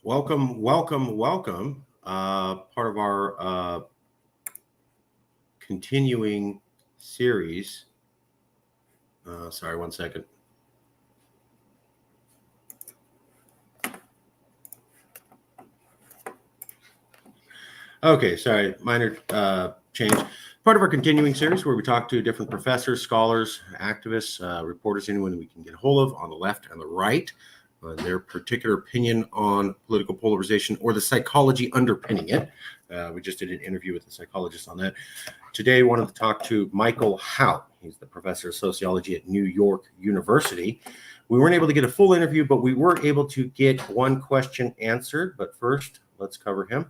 Welcome. Part of our continuing series. Sorry, one second. Okay, sorry, minor change. Part of our continuing series where we talk to different professors, scholars, activists, reporters, anyone we can get a hold of on the left and the right, their particular opinion on political polarization or the psychology underpinning it. We just did an interview with a psychologist on that. Today, I wanted to talk to Michael HOUT. He's the professor of sociology at New York University. We weren't able to get a full interview, but we were able to get one question answered. But first, let's cover him.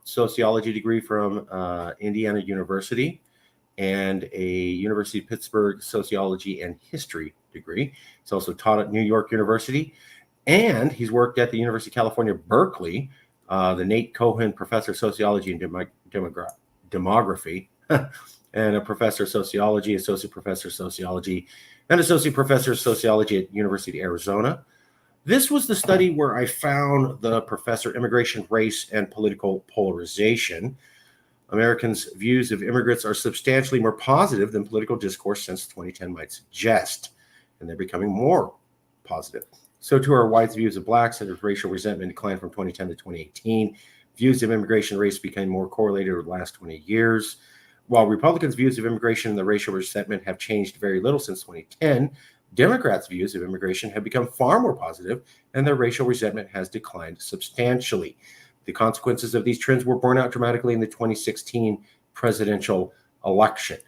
Sociology degree from Indiana University and a University of Pittsburgh sociology and history degree. He's also taught at New York University, and he's worked at the University of California, Berkeley, the Nate Cohen Professor of Sociology and Demography, and a Professor of Sociology, Associate Professor of Sociology, and Associate Professor of Sociology at University of Arizona. This was the study where I found the professor, Immigration, Race, and Political Polarization. Americans' views of immigrants are substantially more positive than political discourse since 2010 might suggest, and they're becoming more positive. So too are whites' views of blacks, and as racial resentment declined from 2010 to 2018. Views of immigration and race became more correlated over the last 20 years. While Republicans' views of immigration and the racial resentment have changed very little since 2010, Democrats' views of immigration have become far more positive, and their racial resentment has declined substantially. The consequences of these trends were borne out dramatically in the 2016 presidential election.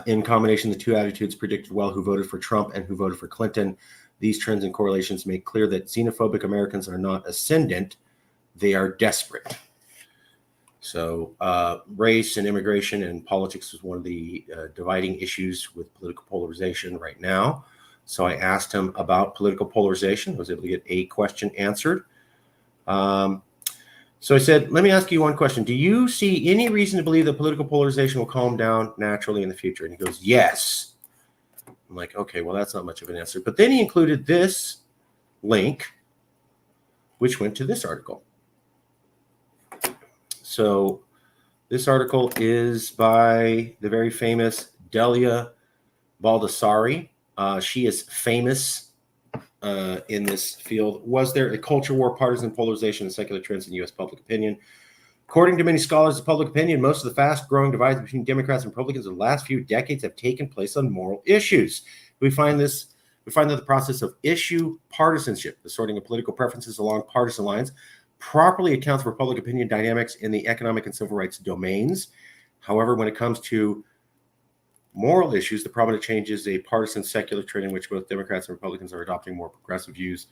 In combination, the two attitudes predicted well who voted for Trump and who voted for Clinton. These trends and correlations make clear that xenophobic Americans are not ascendant, they are desperate. So race and immigration and politics is one of the dividing issues with political polarization right now. So I asked him about political polarization. I was able to get a question answered. So I said, let me ask you one question. Do you see any reason to believe that political polarization will calm down naturally in the future? And he goes, yes. I'm like, okay, well, that's not much of an answer. But then he included this link, which went to this article. So this article is by the very famous Delia Baldessari. She is famous in this field. Was there a culture war, partisan polarization, and secular trends in U.S. public opinion? According to many scholars of public opinion, most of the fast-growing divides between Democrats and Republicans in the last few decades have taken place on moral issues. We find that the process of issue partisanship, the sorting of political preferences along partisan lines, properly accounts for public opinion dynamics in the economic and civil rights domains. However, when it comes to moral issues, the prominent change is a partisan secular trend in which both Democrats and Republicans are adopting more progressive views,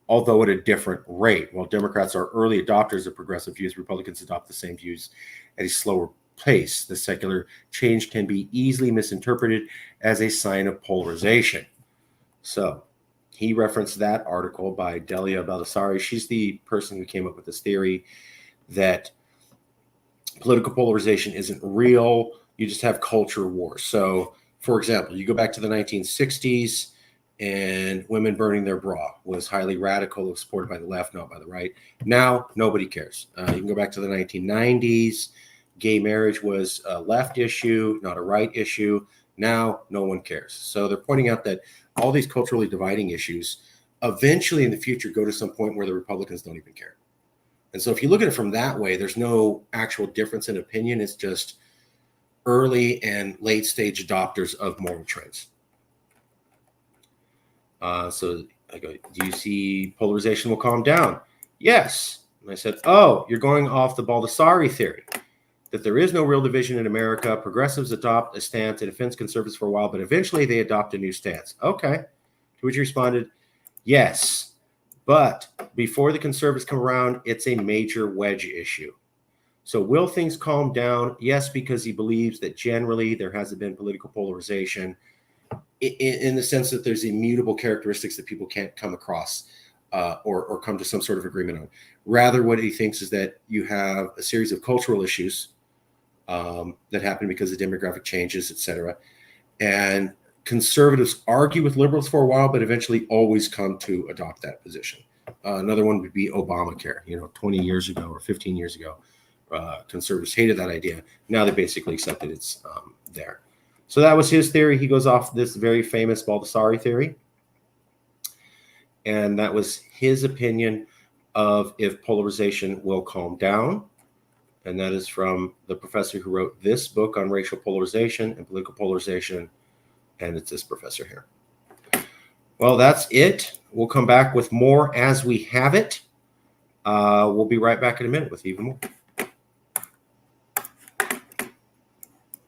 although at a different rate. While Democrats are early adopters of progressive views, Republicans adopt the same views at a slower pace. The secular change can be easily misinterpreted as a sign of polarization. So he referenced that article by Delia Baldessari. She's the person who came up with this theory that political polarization isn't real. You just have culture wars. So, for example, you go back to the 1960s and women burning their bra was highly radical, supported by the left, not by the right. Now, nobody cares. You can go back to the 1990s. Gay marriage was a left issue, not a right issue. Now, no one cares. So they're pointing out that all these culturally dividing issues eventually in the future go to some point where the Republicans don't even care. And so if you look at it from that way, there's no actual difference in opinion. It's just early and late stage adopters of moral trends. So I go, do you see polarization will calm down? Yes. And I said, oh, you're going off the Baldessari theory, that there is no real division in America. Progressives adopt a stance and defends conservatives for a while, but eventually they adopt a new stance. Okay. To which he responded, yes, but before the conservatives come around, it's a major wedge issue. So will things calm down? Yes, because he believes that generally there hasn't been political polarization in the sense that there's immutable characteristics that people can't come across or come to some sort of agreement on. Rather, what he thinks is that you have a series of cultural issues that happen because of demographic changes, et cetera. And conservatives argue with liberals for a while, but eventually always come to adopt that position. Another one would be Obamacare. 20 years ago or 15 years ago, conservatives hated that idea. Now they basically accepted it's there. So that was his theory. He goes off this very famous Baldessari theory. And that was his opinion of if polarization will calm down. And that is from the professor who wrote this book on racial polarization and political polarization. And it's this professor here. Well, that's it. We'll come back with more as we have it. We'll be right back in a minute with even more.